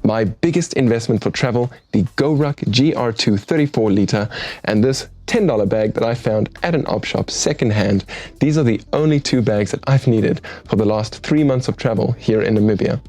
my biggest investment for travel, the GoRuck GR2 34 liter, and this $10 bag that I found at an op shop secondhand. These are the only two bags that I've needed for the last 3 months of travel here in Namibia.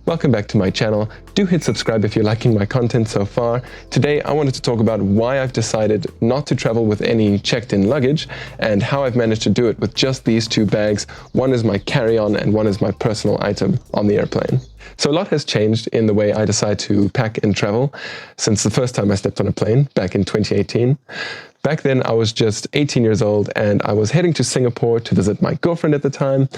Welcome back to my channel. Do hit subscribe if you're liking my content so far. Today I wanted to talk about why I've decided not to travel with any checked-in luggage and how I've managed to do it with just these two bags. One is my carry-on and one is my personal item on the airplane. So a lot has changed in the way I decide to pack and travel since the first time I stepped on a plane back in 2018. Back then I was just 18 years old and I was heading to Singapore to visit my girlfriend at the time,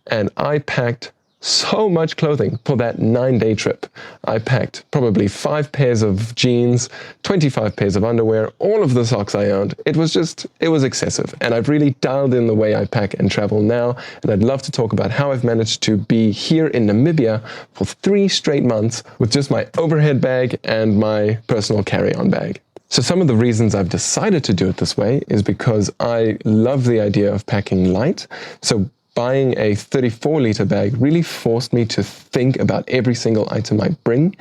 and I packed so much clothing for that 9-day trip. I packed probably 5 pairs of jeans, 25 pairs of underwear, all of the socks I owned. It was excessive, and I've really dialed in the way I pack and travel now, and I'd love to talk about how I've managed to be here in Namibia for 3 straight months with just my overhead bag and my personal carry-on bag. So some of the reasons I've decided to do it this way is because I love the idea of packing light. So buying a 34-liter bag really forced me to think about every single item I bring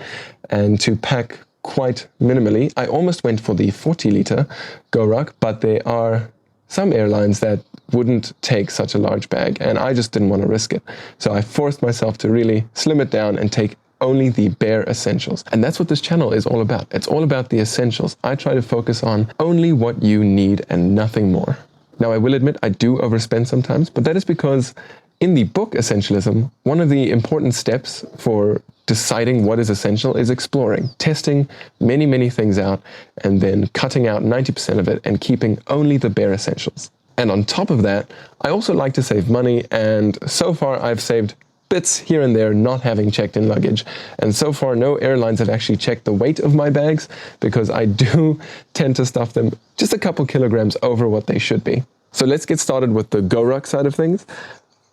and to pack quite minimally. I almost went for the 40-liter GoRuck, but there are some airlines that wouldn't take such a large bag, and I just didn't want to risk it. So I forced myself to really slim it down and take only the bare essentials. And that's what this channel is all about. It's all about the essentials. I try to focus on only what you need and nothing more. Now, I will admit I do overspend sometimes, but that is because in the book Essentialism, one of the important steps for deciding what is essential is exploring, testing many things out, and then cutting out 90% of it and keeping only the bare essentials. And on top of that, I also like to save money, and so far I've saved bits here and there not having checked in luggage. And so far no airlines have actually checked the weight of my bags, because I do tend to stuff them just a couple kilograms over what they should be. So let's get started with the GoRuck side of things.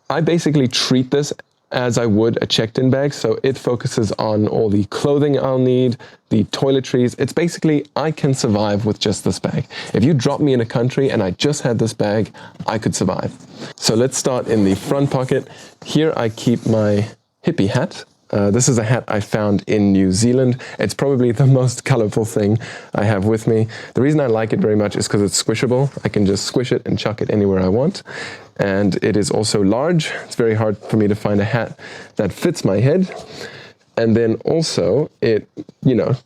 I basically treat this as I would a checked-in bag, so it focuses on all the clothing I'll need, the toiletries. It's basically, I can survive with just this bag. If you drop me in a country and I just had this bag, I could survive. So let's start in the front pocket. Here I keep my hippie hat. This is a hat I found in New Zealand. It's probably the most colorful thing I have with me. The reason I like it very much is because it's squishable. I can just squish it and chuck it anywhere I want. And it is also large. It's very hard for me to find a hat that fits my head. And then also it,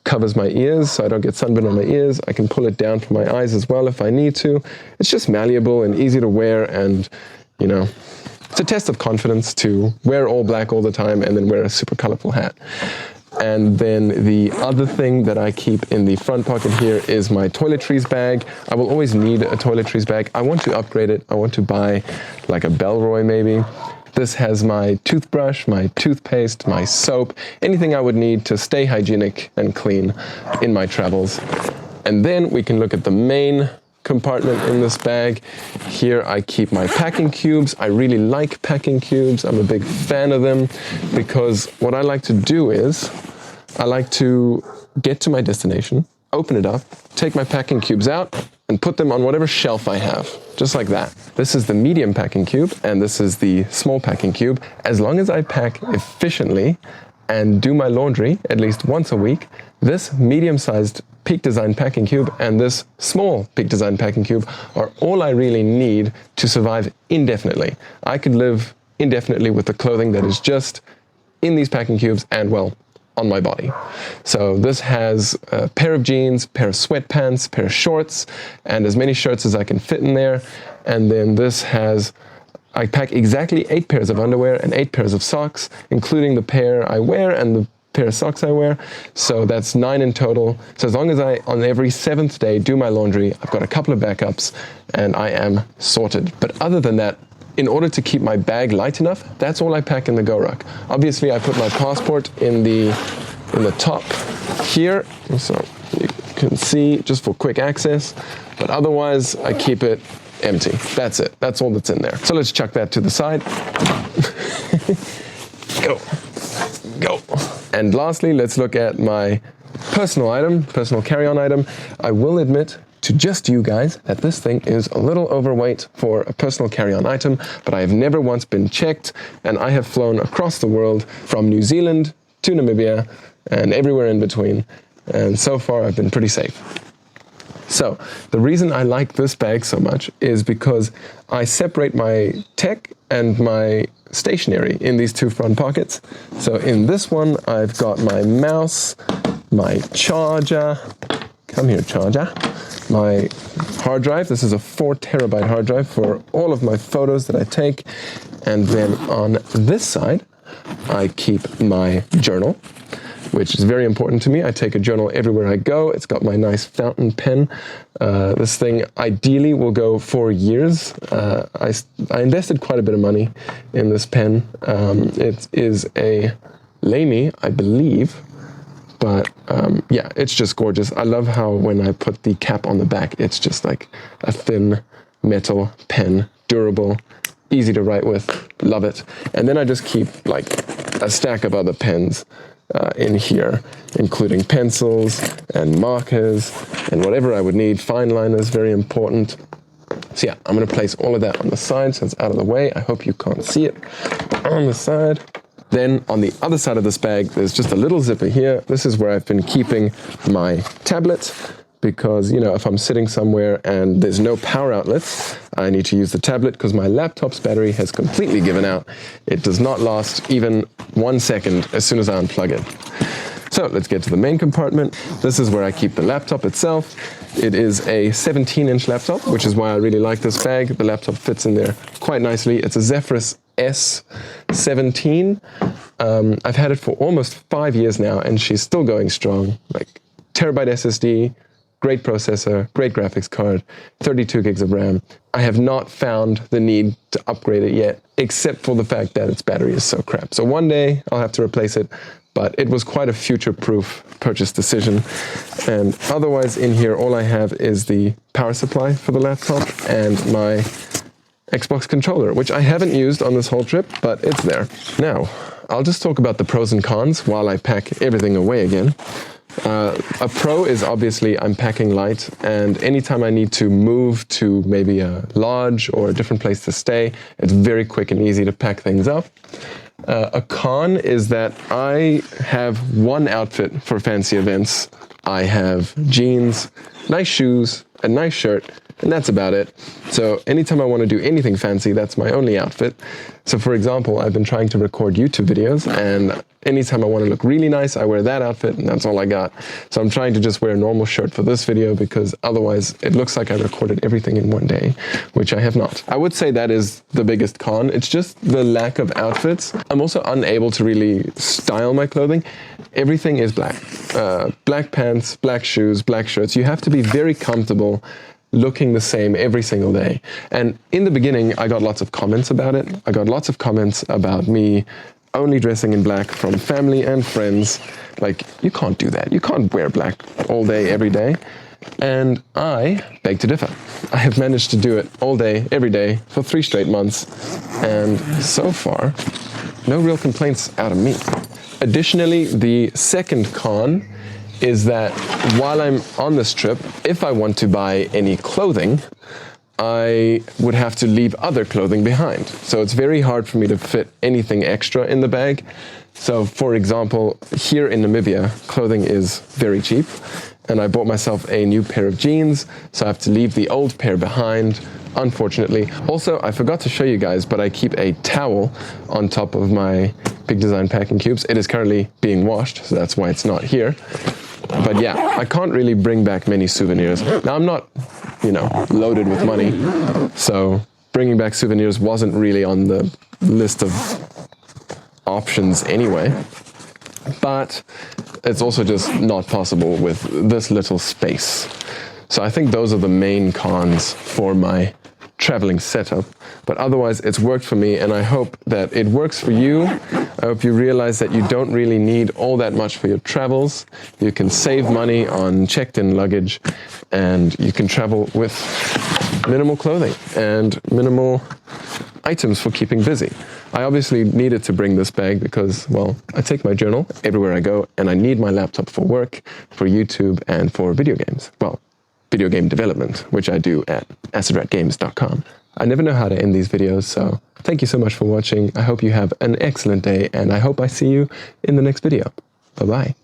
covers my ears so I don't get sunburn on my ears. I can pull it down from my eyes as well if I need to. It's just malleable and easy to wear, and, it's a test of confidence to wear all black all the time and then wear a super colorful hat. And then the other thing that I keep in the front pocket here is my toiletries bag. I will always need a toiletries bag. I want to upgrade it. I want to buy like a Belroy maybe. This has my toothbrush, my toothpaste, my soap, anything I would need to stay hygienic and clean in my travels. And then we can look at the main compartment in this bag. Here I keep my packing cubes. I really like packing cubes. I'm a big fan of them because what I like to do is I like to get to my destination, open it up, take my packing cubes out and put them on whatever shelf I have, just like that. This is the medium packing cube and this is the small packing cube. As long as I pack efficiently and do my laundry at least once a week, this medium-sized Peak Design packing cube and this small Peak Design packing cube are all I really need to survive indefinitely. I could live indefinitely with the clothing that is just in these packing cubes and, well, on my body. So this has a pair of jeans, pair of sweatpants, pair of shorts, and as many shirts as I can fit in there. And then this has, I pack exactly 8 pairs of underwear and 8 pairs of socks, including the pair I wear and the pair of socks I wear. So that's 9 in total. So as long as I, on every 7th day, do my laundry, I've got a couple of backups and I am sorted. But other than that, in order to keep my bag light enough, that's all I pack in the GoRuck. Obviously, I put my passport in the top here, so you can see just for quick access. But otherwise, I keep it empty. That's it. That's all that's in there. So let's chuck that to the side. Go. And lastly, let's look at my personal item, personal carry-on item. I will admit to just you guys that this thing is a little overweight for a personal carry-on item, but I have never once been checked, and I have flown across the world from New Zealand to Namibia and everywhere in between. And so far I've been pretty safe. So the reason I like this bag so much is because I separate my tech and my stationery in these two front pockets. So in this one, I've got my mouse, my charger, come here charger, my hard drive. This is a 4 terabyte hard drive for all of my photos that I take. And then on this side, I keep my journal, which is very important to me. I take a journal everywhere I go. It's got my nice fountain pen. This thing ideally will go for years. I invested quite a bit of money in this pen. It is a Lamy, I believe, but yeah, it's just gorgeous. I love how when I put the cap on the back, it's just like a thin metal pen, durable, easy to write with, love it. And then I just keep like a stack of other pens in here, including pencils and markers and whatever I would need. Fine liners, very important. So yeah, I'm going to place all of that on the side so it's out of the way. I hope you can't see it on the side. Then on the other side of this bag, there's just a little zipper here. This is where I've been keeping my tablet, because, you know, if I'm sitting somewhere and there's no power outlets, I need to use the tablet because my laptop's battery has completely given out. It does not last even 1 second as soon as I unplug it. So let's get to the main compartment. This is where I keep the laptop itself. It is a 17-inch laptop, which is why I really like this bag. The laptop fits in there quite nicely. It's a Zephyrus S17. I've had it for almost 5 years now, and she's still going strong. Like terabyte SSD, great processor, great graphics card, 32 gigs of RAM. I have not found the need to upgrade it yet, except for the fact that its battery is so crap. So one day I'll have to replace it, but it was quite a future-proof purchase decision. And otherwise in here, all I have is the power supply for the laptop and my Xbox controller, which I haven't used on this whole trip, but it's there. Now, I'll just talk about the pros and cons while I pack everything away again. A pro is obviously I'm packing light, and anytime I need to move to maybe a lodge or a different place to stay, it's very quick and easy to pack things up. A con is that I have one outfit for fancy events. I have jeans, nice shoes, a nice shirt, and that's about it. So anytime I want to do anything fancy, that's my only outfit. So for example, I've been trying to record YouTube videos, and anytime I want to look really nice, I wear that outfit, and that's all I got. So I'm trying to just wear a normal shirt for this video, because otherwise it looks like I recorded everything in one day, which I have not. I would say that is the biggest con. It's just the lack of outfits. I'm also unable to really style my clothing. Everything is black. Black pants, black shoes, black shirts. You have to be very comfortable looking the same every single day. And in the beginning, I got lots of comments about it. I got lots of comments about me only dressing in black from family and friends. Like, you can't do that. You can't wear black all day, every day. And I beg to differ. I have managed to do it all day, every day, for 3 straight months. And so far, no real complaints out of me. Additionally, the second con is that while I'm on this trip, if I want to buy any clothing, I would have to leave other clothing behind. So it's very hard for me to fit anything extra in the bag. So for example, here in Namibia, clothing is very cheap, and I bought myself a new pair of jeans, so I have to leave the old pair behind, unfortunately. Also, I forgot to show you guys, but I keep a towel on top of my Big Design packing cubes. It is currently being washed, so that's why it's not here. But yeah, I can't really bring back many souvenirs. Now, I'm not, you know, loaded with money, so bringing back souvenirs wasn't really on the list of options anyway. But it's also just not possible with this little space. So I think those are the main cons for my traveling setup. But otherwise, it's worked for me, and I hope that it works for you. I hope you realize that you don't really need all that much for your travels. You can save money on checked-in luggage, and you can travel with minimal clothing and minimal items for keeping busy. I obviously needed to bring this bag because, well, I take my journal everywhere I go, and I need my laptop for work, for YouTube, and for video games. Well, video game development, which I do at acidratgames.com. I never know how to end these videos, so thank you so much for watching. I hope you have an excellent day, and I hope I see you in the next video. Bye-bye.